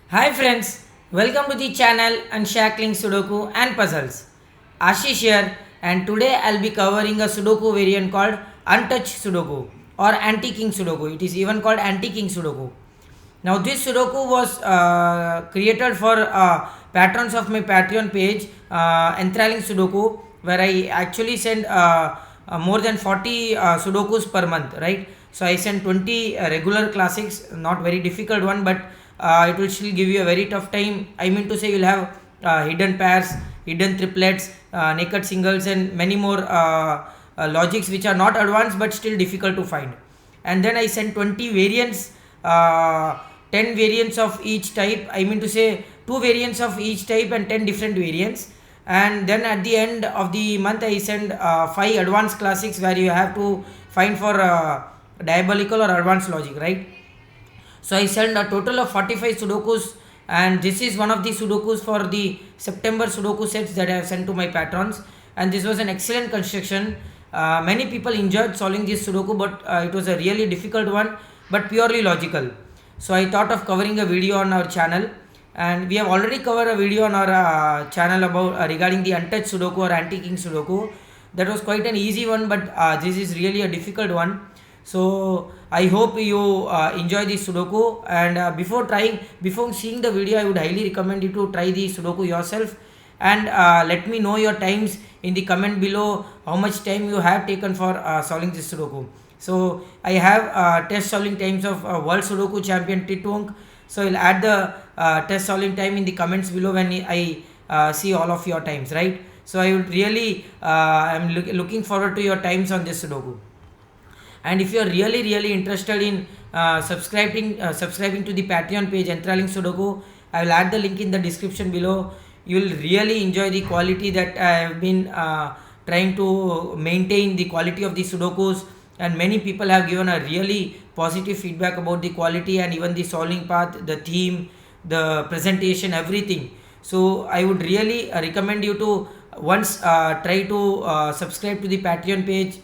Hi friends, welcome to the channel Unshackling Sudoku and Puzzles. Ashish here, and today I'll be covering a Sudoku variant called Untouched Sudoku or Anti-King Sudoku. It is even called Anti-King Sudoku. Now this Sudoku was created for patrons of my Patreon page, Enthralling Sudoku, where I actually send more than 40 Sudokus per month, right? So I send 20 regular classics, not very difficult one, but it will still give you a very tough time. I mean to say you'll have hidden pairs, hidden triplets, naked singles, and many more logics which are not advanced but still difficult to find. And then I sent 20 variants, 10 variants of each type. I mean to say 2 variants of each type and 10 different variants. And then at the end of the month I send 5 advanced classics where you have to find for diabolical or advanced logic, right? So I sent a total of 45 Sudokus, and this is one of the Sudokus for the September Sudoku sets that I have sent to my patrons. And this was an excellent construction. Many people enjoyed solving this Sudoku, but it was a really difficult one, but purely logical. So I thought of covering a video on our channel, and we have already covered a video on our channel about regarding the untouched Sudoku or anti-king Sudoku. That was quite an easy one, but this is really a difficult one. So I hope you enjoy the Sudoku, and before seeing the video, I would highly recommend you to try the Sudoku yourself, and let me know your times in the comment below, how much time you have taken for solving this Sudoku. So I have test solving times of World Sudoku Champion Titwong. So I'll add the test solving time in the comments below when I see all of your times, right? So I would really I'm looking forward to your times on this Sudoku. And if you are really interested in subscribing to the Patreon page Enthralling Sudoku, I will add the link in the description below. You will really enjoy the quality that I have been trying to maintain the quality of the Sudokus, and many people have given a really positive feedback about the quality and even the solving path, the theme, the presentation, everything. So I would really recommend you to once try to subscribe to the Patreon page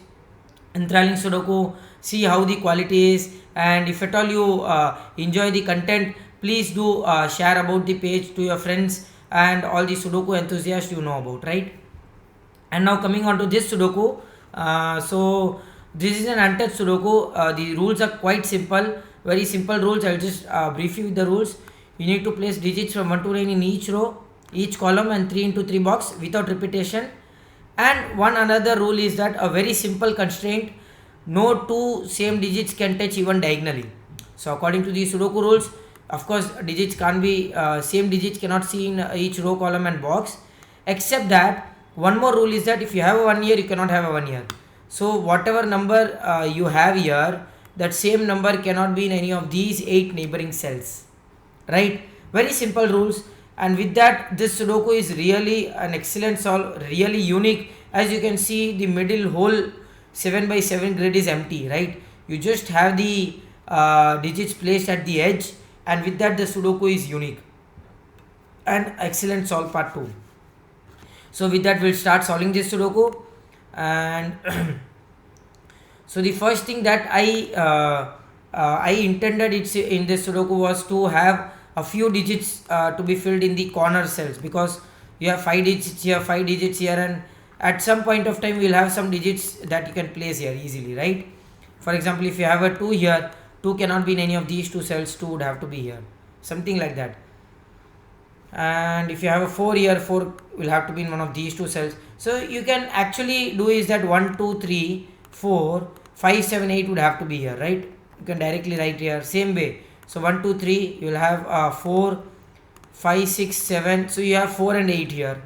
Enthralling Sudoku, see how the quality is, and if at all you enjoy the content, please do share about the page to your friends and all the Sudoku enthusiasts you know about, right? And now coming on to this Sudoku, so this is an untouched Sudoku. The rules are quite simple, very simple rules. I'll just brief you with the rules. You need to place digits from 1 to 9 in each row, each column, and 3 into 3 box without repetition. And one another rule is that a very simple constraint, no two same digits can touch even diagonally. So according to the Sudoku rules, of course digits can't be same digits cannot see in each row, column and box, except that one more rule is that if you have a 1 year, you cannot have a 1 year. So whatever number you have here, that same number cannot be in any of these 8 neighboring cells, right? Very simple rules. And with that, this Sudoku is really an excellent solve, really unique. As you can see, the middle whole 7 by 7 grid is empty, right? You just have the digits placed at the edge, and with that the Sudoku is unique and excellent solve part 2. So with that, we'll start solving this Sudoku. And so the first thing that I intended it's in this Sudoku was to have a few digits to be filled in the corner cells, because you have 5 digits here, 5 digits here, and at some point of time we'll have some digits that you can place here easily, right? For example, if you have a 2 here, 2 cannot be in any of these 2 cells, 2 would have to be here, something like that. And if you have a 4 here, 4 will have to be in one of these 2 cells. So you can actually do is that 1 2 3 4 5 7 8 would have to be here, right? You can directly write here same way. So 1 2 3 you will have 4 5 6 7, so you have 4 and 8 here.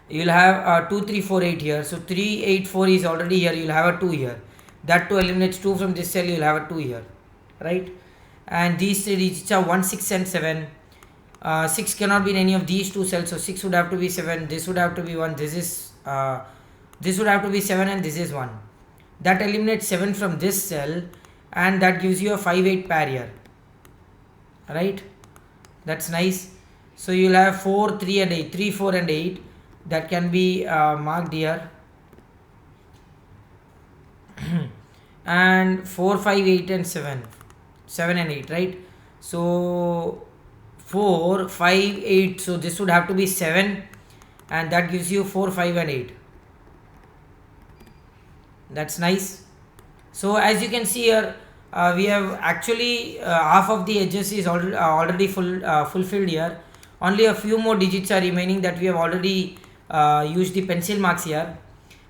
You will have 2 3 4 8 here. So 3 8 4 is already here, you will have a 2 here. That 2 eliminates 2 from this cell, you will have a 2 here, right? And these three digits are 1 6 and 7. 6 cannot be in any of these 2 cells, so 6 would have to be 7, this would have to be 1, this would have to be 7, and this is 1. That eliminates 7 from this cell, and that gives you a 5 8 pair here, right? That's nice. So you'll have 4 3 and 8, 3 4 and 8, that can be marked here. And 4 5 8 and 7, 7 and 8, right? So 4, 5, 8. So this would have to be 7, and that gives you 4, 5 and 8. That's nice. So as you can see here, we have actually half of the edges is already fulfilled here. Only a few more digits are remaining that we have already used the pencil marks here.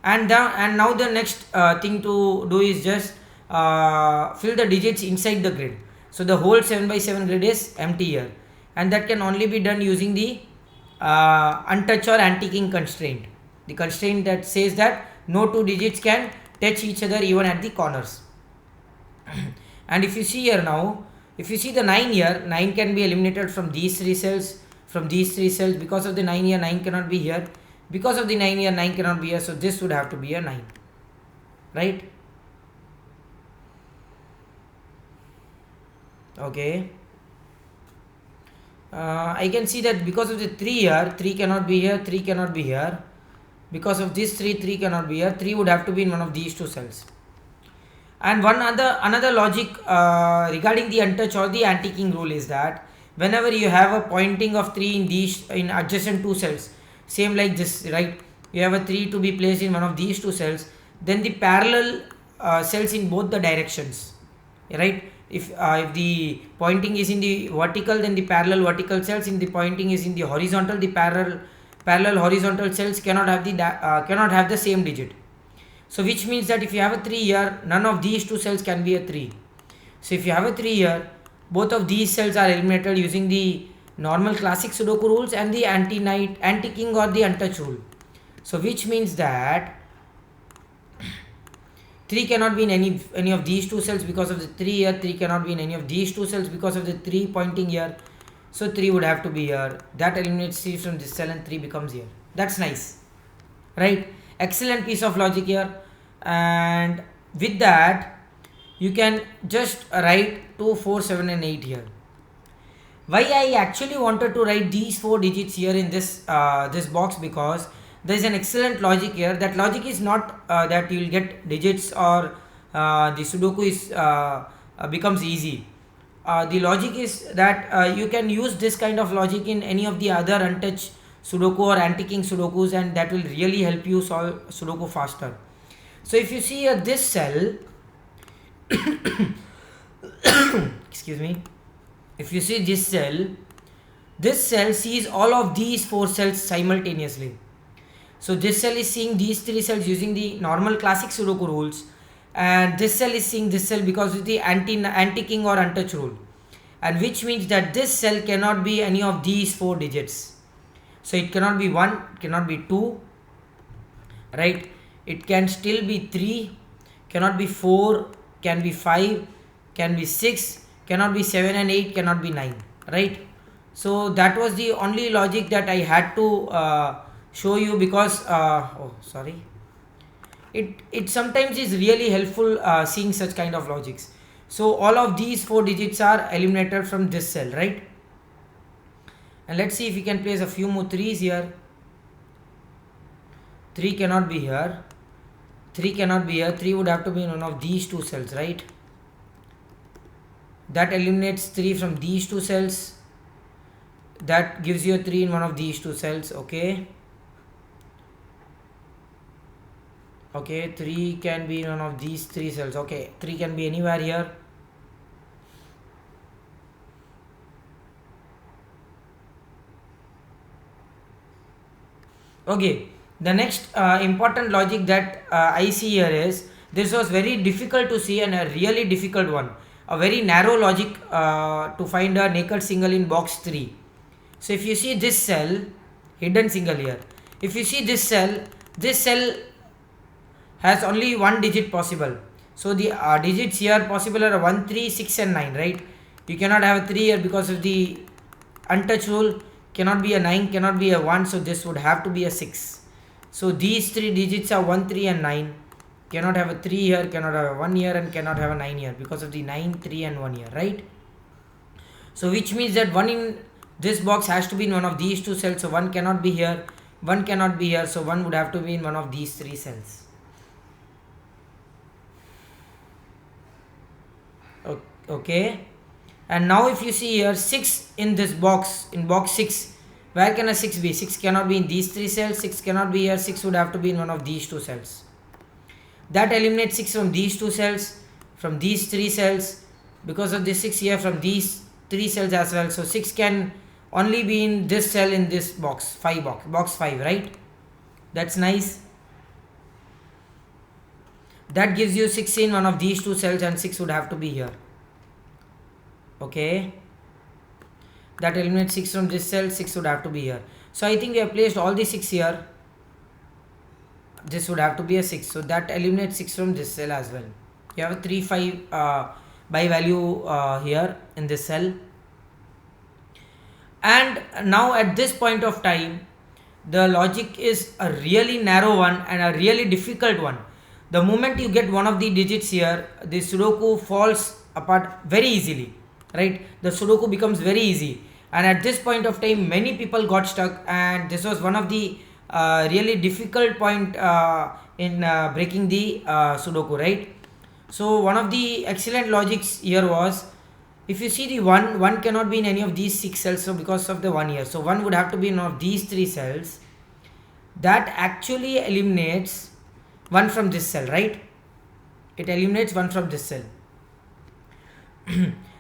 And now the next thing to do is just fill the digits inside the grid. So the whole 7 by 7 grid is empty here, and that can only be done using the untouch or anti-king constraint. The constraint that says that no two digits can touch each other even at the corners. And if you see here now, if you see the 9 here, 9 can be eliminated from these three cells, from these three cells. Because of the 9 here, 9 cannot be here. Because of the 9 here, 9 cannot be here. So this would have to be a 9, right? Okay. I can see that because of the 3 here, 3 cannot be here, 3 cannot be here. Because of this 3, 3 cannot be here. 3 would have to be in one of these two cells. And another logic regarding the untouch or the anti-king rule is that whenever you have a pointing of 3 in adjacent two cells, same like this, right? You have a 3 to be placed in one of these two cells, then the parallel cells in both the directions, right? If the pointing is in the vertical, then the parallel vertical cells. In the pointing is in the horizontal, the parallel horizontal cells cannot have the same digit. So which means that if you have a 3 here, none of these two cells can be a 3. So if you have a 3 here, both of these cells are eliminated using the normal classic Sudoku rules and the anti-knight, anti-king or the untouch rule. So which means that 3 cannot be in any of these two cells because of the 3 here. 3 cannot be in any of these two cells because of the 3 pointing here. So 3 would have to be here. That eliminates 3 from this cell and 3 becomes here. That's nice, right? Excellent piece of logic here. And with that, you can just write 2, 4, 7 and 8 here. Why I actually wanted to write these 4 digits here in this this box, because there is an excellent logic here. That logic is not that you will get digits or the Sudoku is becomes easy. The logic is that you can use this kind of logic in any of the other untouched Sudoku or anti-king Sudokus, and that will really help you solve Sudoku faster. So if you see here this cell, excuse me, if you see this cell sees all of these 4 cells simultaneously. So this cell is seeing these 3 cells using the normal classic Sudoku rules, and this cell is seeing this cell because of the anti-king or untouch rule, and which means that this cell cannot be any of these 4 digits. So it cannot be 1, cannot be 2, right? It can still be 3, cannot be 4, can be 5, can be 6, cannot be 7 and 8, cannot be 9, right? So that was the only logic that I had to show you, because it sometimes is really helpful seeing such kind of logics. So all of these 4 digits are eliminated from this cell, right? And let's see if we can place a few more 3s here. 3 cannot be here, 3 cannot be here, 3 would have to be in one of these two cells, right? That eliminates 3 from these two cells. That gives you a 3 in one of these two cells. Okay, 3 can be in one of these 3 cells. Okay, 3 can be anywhere here. Okay, the next important logic that I see here is, this was very difficult to see and a really difficult one, a very narrow logic to find a naked single in box 3. So if you see this cell, hidden single here, if you see this cell has only one digit possible. So the digits here possible are 1, 3, 6 and 9, right? You cannot have a 3 here because of the untouched rule. Cannot be a 9, cannot be a 1, so this would have to be a 6. So these 3 digits are 1, 3 and 9. Cannot have a 3 here, cannot have a 1 here, and cannot have a 9 here because of the 9, 3 and 1 here, right? So which means that 1 in this box has to be in one of these two cells. So 1 cannot be here, 1 cannot be here, so 1 would have to be in one of these 3 cells. Okay, And now if you see here 6 in this box, in box 6, where can a 6 be? 6 cannot be in these 3 cells, 6 cannot be here, 6 would have to be in one of these 2 cells. That eliminates 6 from these 2 cells, from these 3 cells, because of this 6 here, from these 3 cells as well. So 6 can only be in this cell, in this box 5, box 5, right? That's nice. That gives you 6 in one of these 2 cells, and 6 would have to be here. Okay, that eliminates 6 from this cell, 6 would have to be here. So I think we have placed all the 6 here. This would have to be a 6, so that eliminates 6 from this cell as well. You have a 3 5 by value here in this cell. And now at this point of time, the logic is a really narrow one and a really difficult one. The moment you get one of the digits here, the Sudoku falls apart very easily, right? The Sudoku becomes very easy, and at this point of time many people got stuck, and this was one of the really difficult point in breaking the Sudoku, right? So one of the excellent logics here was, if you see the 1 cannot be in any of these 6 cells, so because of the 1 here, so 1 would have to be in one of these 3 cells. That actually eliminates 1 from this cell, right? It eliminates 1 from this cell.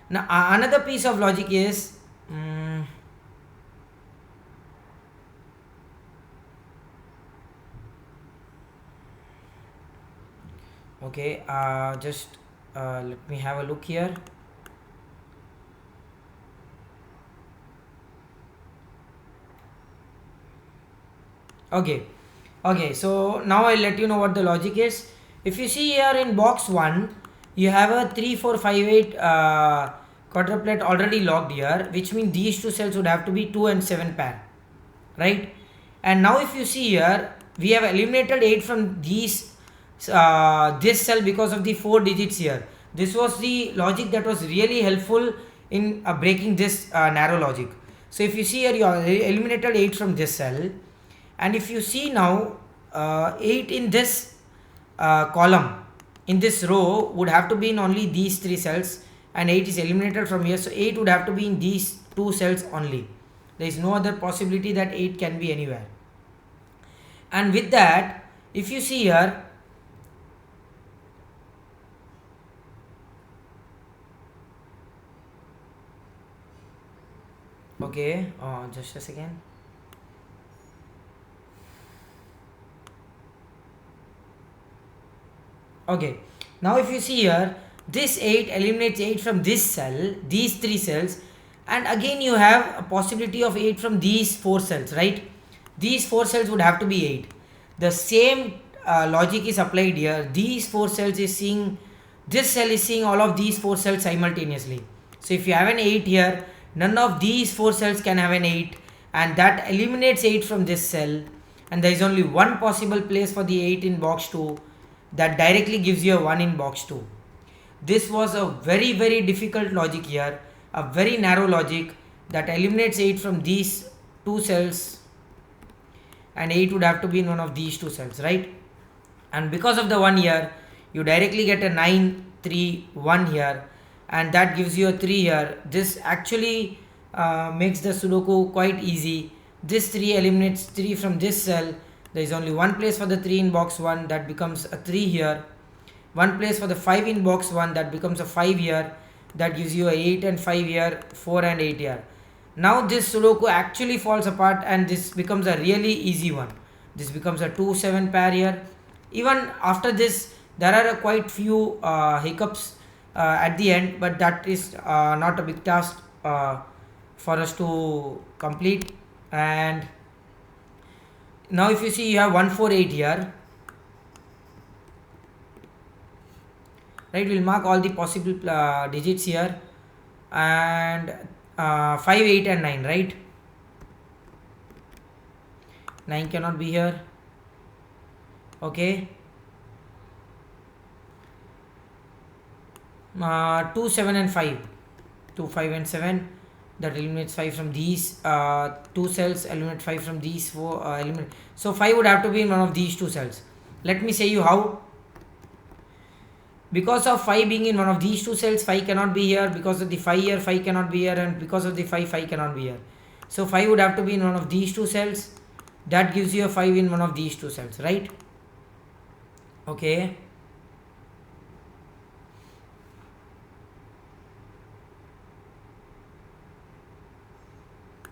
Now another piece of logic is okay, just let me have a look here. Okay, so now I'll let you know what the logic is. If you see here in box 1, you have a 3 4 5 8 quadruplet already logged here, which means these 2 cells would have to be 2 and 7 pair, right? And now if you see here, we have eliminated 8 from these this cell because of the 4 digits here. This was the logic that was really helpful in breaking this narrow logic. So if you see here, you eliminated 8 from this cell, and if you see now 8 in this column, in this row, would have to be in only these 3 cells, and 8 is eliminated from here, so 8 would have to be in these 2 cells only. There is no other possibility that 8 can be anywhere. And with that, if you see here, okay, just a second. Okay, now if you see here, this 8 eliminates 8 from this cell, these 3 cells, and again you have a possibility of 8 from these 4 cells, right? These 4 cells would have to be 8. The same logic is applied here. These 4 cells is seeing, this cell is seeing all of these 4 cells simultaneously. So if you have an 8 here, none of these 4 cells can have an 8, and that eliminates 8 from this cell, and there is only one possible place for the 8 in box 2. That directly gives you a 1 in box 2. This was a very difficult logic here, a very narrow logic that eliminates 8 from these 2 cells, and 8 would have to be in one of these 2 cells, right? And because of the 1 here, you directly get a 9 3 1 here, and that gives you a 3 here. This actually makes the Sudoku quite easy. This 3 eliminates 3 from this cell. There is only one place for the 3 in box 1, that becomes a 3 here. One place for the 5 in box 1, that becomes a 5 here. That gives you a 8 and 5 here, 4 and 8 here. Now this Sudoku actually falls apart, and this becomes a really easy one. This becomes a 2 7 pair here. Even after this, there are quite few hiccups at the end, but that is not a big task for us to complete. And now if you see, you have 1 4 8 here, right? We'll mark all the possible digits here, and 5 8 and 9, right? 9 cannot be here. Okay, 2 7 and 5, 2 5 and 7, that eliminates 5 from these 2 cells, eliminate 5 from these 4 eliminate. So 5 would have to be in one of these 2 cells. Let me say you how. Because of 5 being in one of these two cells, 5 cannot be here. Because of the 5 here, 5 cannot be here. And because of the 5, 5 cannot be here. So 5 would have to be in one of these two cells. That gives you a 5 in one of these two cells, right? Okay.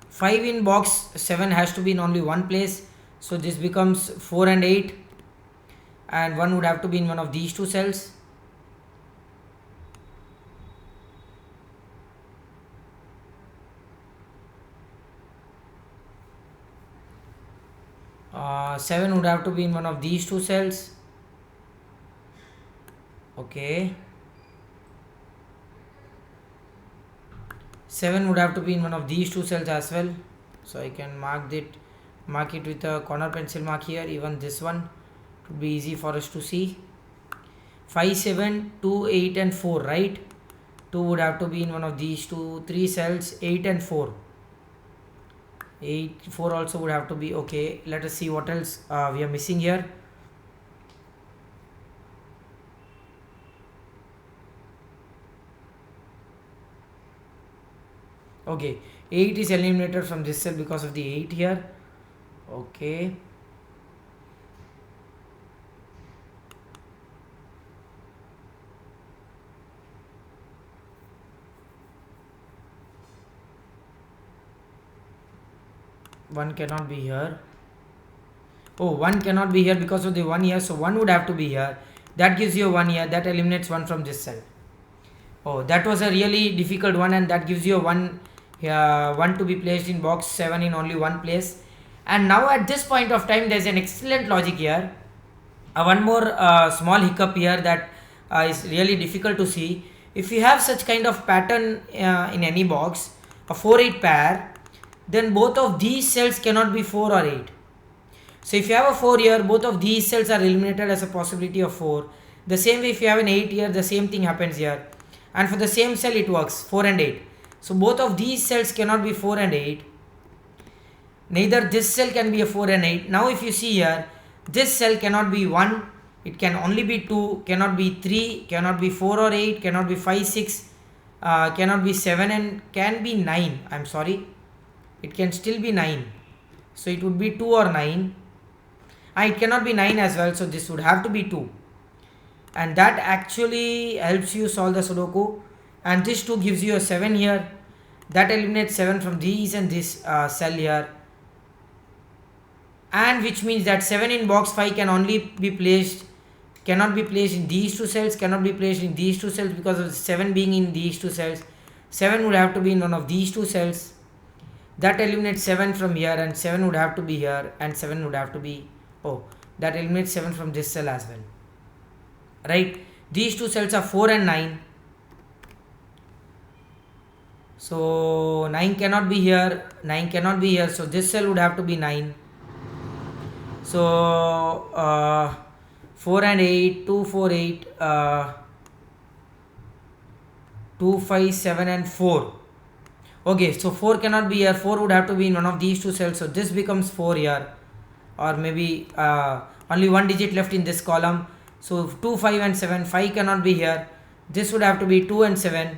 Five in box 7 has to be in only one place. So this becomes 4 and 8. And 1 would have to be in one of these two cells. Seven would have to be in one of these two cells. Okay. 7 would have to be in one of these two cells as well. So I can mark it with a corner pencil mark here. Even this one would be easy for us to see. 5, 7, 2, 8 and 4, right? 2 would have to be in one of these three cells. 8 and 4. 8, 4 also would have to be. Okay, let us see what else we are missing here. Okay, 8 is eliminated from this cell because of the 8 here. Okay. One cannot be here. Oh, 1 cannot be here because of the 1 here. So 1 would have to be here. That gives you a 1 here. That eliminates 1 from this cell. Oh, that was a really difficult one, and that gives you a 1 to be placed in box 7 in only one place. And now at this point of time, there's an excellent logic here. One more small hiccup here that is really difficult to see. If you have such kind of pattern in any box, a 4-8 pair, then both of these cells cannot be 4 or 8. So if you have a 4 here, both of these cells are eliminated as a possibility of 4. The same way if you have an 8 here, the same thing happens here. And for the same cell it works, 4 and 8. So both of these cells cannot be 4 and 8. Neither this cell can be a 4 and 8. Now if you see here, this cell cannot be 1. It can only be 2, cannot be 3, cannot be 4 or 8, cannot be 5, 6, cannot be 7 and can be 9. I'm sorry. It can still be 9. So it would be 2 or 9. It cannot be 9 as well. So this would have to be 2. And that actually helps you solve the Sudoku. And this 2 gives you a 7 here. That eliminates 7 from these and this cell here. And which means that 7 in box 5 can only be placed, cannot be placed in these two cells, cannot be placed in these two cells because of 7 being in these two cells. 7 would have to be in one of these two cells. That eliminates 7 from here, and 7 would have to be here, and 7 would have to be, that eliminates 7 from this cell as well. Right? These two cells are 4 and 9. So 9 cannot be here, 9 cannot be here. So this cell would have to be 9. So 4 and 8, 2, 4, 8, 2, 5, 7 and 4. Okay, so 4 cannot be here. 4 would have to be in one of these two cells. So this becomes 4 here. Or maybe only one digit left in this column. So 2, 5 and 7. 5 cannot be here. This would have to be 2 and 7.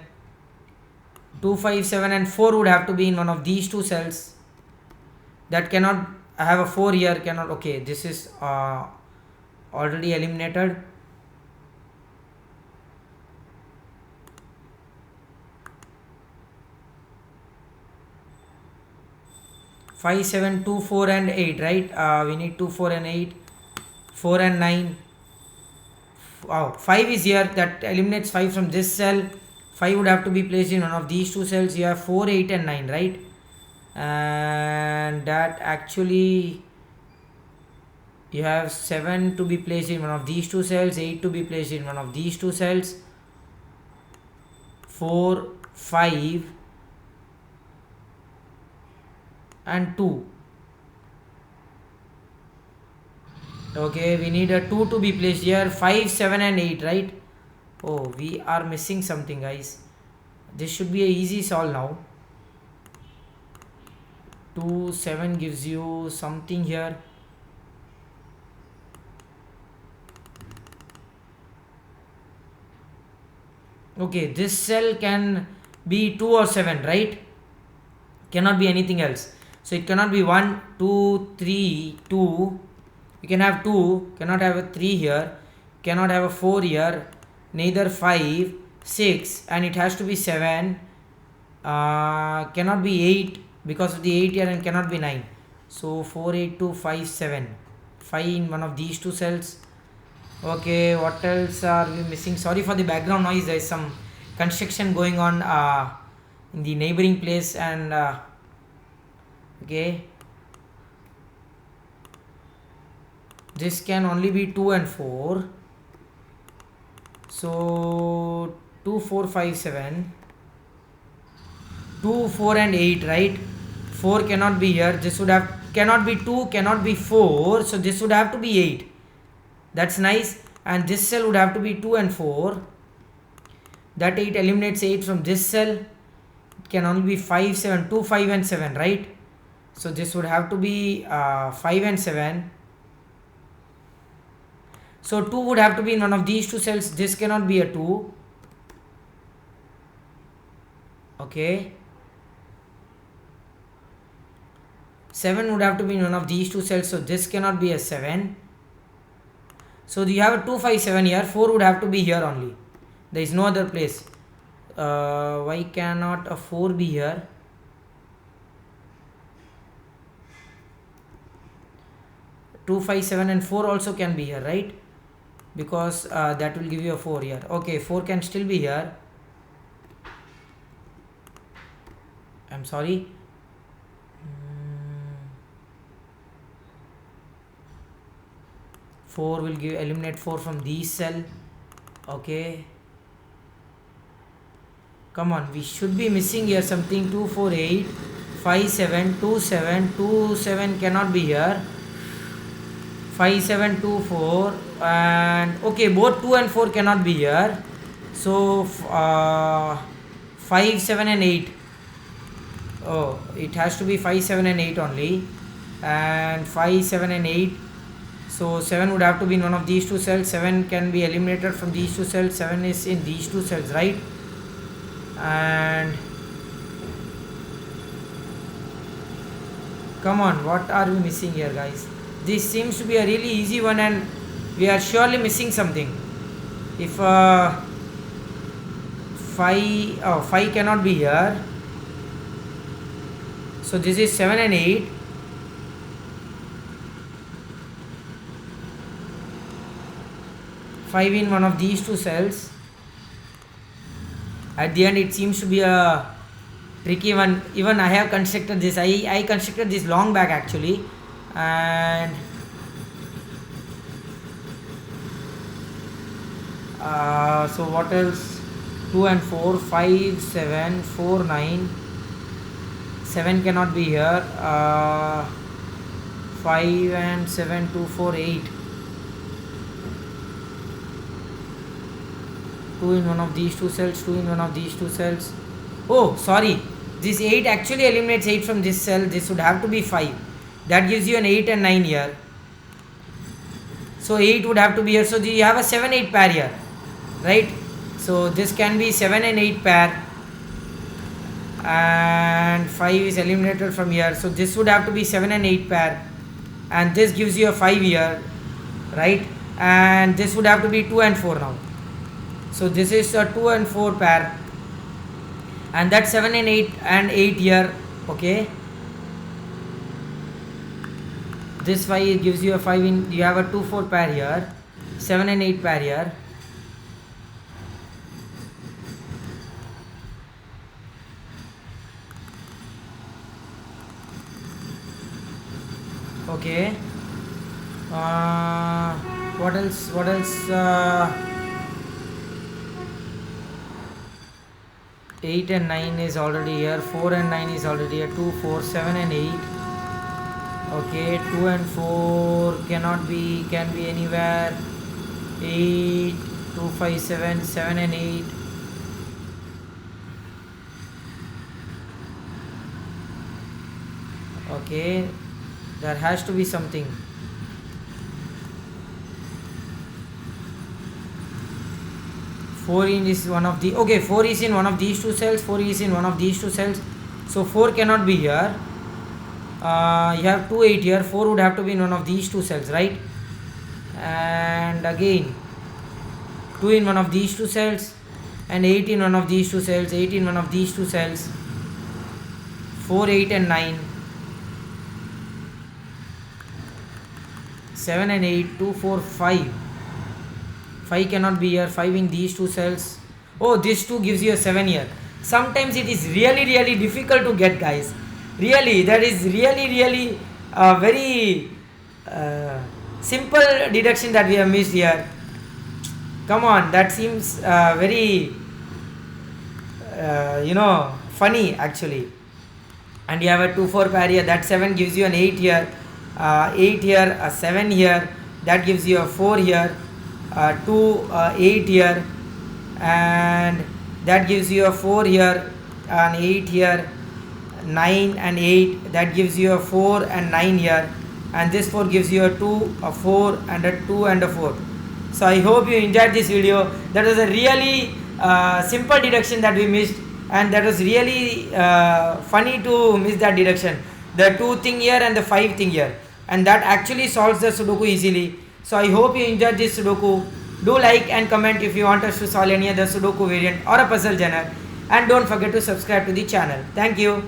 2, 5, 7 and 4 would have to be in one of these two cells. That cannot have a 4 here. Cannot. Okay, this is already eliminated. Five, 7, 2, 4 and 8, right? We need 2, 4 and 8, 4 and 9. 5 is here. That eliminates 5 from this cell. 5 would have to be placed in one of these two cells. You have 4, 8 and 9, right? And that actually, you have 7 to be placed in one of these two cells, 8 to be placed in one of these two cells, 4, 5 and 2. Okay, we need a 2 to be placed here. 5, 7 and 8, right? Oh, we are missing something, guys. This should be a easy solve now. 2, 7 gives you something here. Okay, this cell can be 2 or 7, right? Cannot be anything else. So it cannot be 1, 2, 3, 2. You can have 2, cannot have a 3 here, cannot have a 4 here, neither 5, 6, and it has to be 7. Cannot be 8 because of the 8 here, and cannot be 9. So 4, 8, 2, 5, 7. 5 in one of these two cells. Okay, what else are we missing? Sorry for the background noise, there is some construction going on in the neighboring place, and okay, this can only be 2 and 4. So 2, 4, 5, 7. 2, 4 and 8, right? 4 cannot be here. This would have, cannot be 2, cannot be 4. So this would have to be 8. That's nice. And this cell would have to be 2 and 4. That 8 eliminates 8 from this cell. It can only be 5, 7, 2, 5 and 7, right? So this would have to be 5 and 7. So 2 would have to be in one of these two cells. This cannot be a 2. Okay. 7 would have to be in one of these two cells. So this cannot be a 7. So you have a 2, 5, 7 here. 4 would have to be here only. There is no other place. Why cannot a 4 be here? Two, 5, 7 and 4 also can be here, right? Because that will give you a 4 here. Okay, 4 can still be here. I'm sorry. 4 will give, eliminate 4 from these cell. Okay, come on, we should be missing here something. 2, 4, 8, 5, 7, 2, 7, 2, 7 cannot be here. 5, 7, 2, 4, and okay, both 2 and 4 cannot be here. So 5, 7 and 8. Oh, it has to be 5, 7 and 8 only. And 5, 7 and 8. So 7 would have to be in one of these two cells. 7 can be eliminated from these two cells. 7 is in these two cells, right? And come on, what are we missing here, guys? This seems to be a really easy one, and we are surely missing something. If 5 cannot be here. So this is 7 and 8. Five in one of these two cells. At the end, it seems to be a tricky one. Even I have constructed this. I constructed this long back actually, and so what else? 2 and 4, 5, 7, 4, 9. 7 cannot be here. 5 and 7, 2, 4, 8. 2 in one of these two cells, 2 in one of these two cells. Oh, sorry. This 8 actually eliminates 8 from this cell. This would have to be 5. That gives you an 8 and 9 here. So 8 would have to be here. So you have a 7, 8 pair here, right? So this can be 7 and 8 pair. And 5 is eliminated from here. So this would have to be 7 and 8 pair. And this gives you a 5 here, right? And this would have to be 2 and 4 now. So this is a 2 and 4 pair, and that's 7 and 8 here. Okay, this 5 gives you a 5 in, you have a 2, 4 pair here, 7 and 8 pair here. Okay, what else? 8 and 9 is already here. 4 and 9 is already here. 2, 4, 7 and 8. Okay, 2 and 4 cannot be, can be anywhere. 8, 2, 5, 7, 7 and 8. Okay, there has to be something. 4 4 is one of the, okay, 4 is in one of these two cells, 4 is in one of these two cells, so 4 cannot be here. You have 2 8 here, 4 would have to be in one of these two cells, right? And again 2 in one of these two cells, and 8 in one of these two cells, 8 in one of these two cells, 4 8 and 9, 7 and 8, 2 4 5, 5 cannot be here, 5 in these two cells. Oh, this 2 gives you a 7 here. Sometimes it is really difficult to get, guys. Really, that is really very simple deduction that we have missed here. Come on, that seems very funny actually. And you have a 2 4 pair here, that 7 gives you an 8 here, 8 here, a 7 here, that gives you a 4 here, 2 8 here, and that gives you a 4 here, an 8 here, 9 and 8, that gives you a 4 and 9 here, and this 4 gives you a 2, a 4 and a 2 and a 4. So I hope you enjoyed this video. That was a really simple deduction that we missed, and that was really funny to miss that deduction, the 2 thing here and the 5 thing here, and that actually solves the Sudoku easily. So I hope you enjoyed this Sudoku. Do like and comment if you want us to solve any other Sudoku variant or a puzzle genre, and don't forget to subscribe to the channel. Thank you.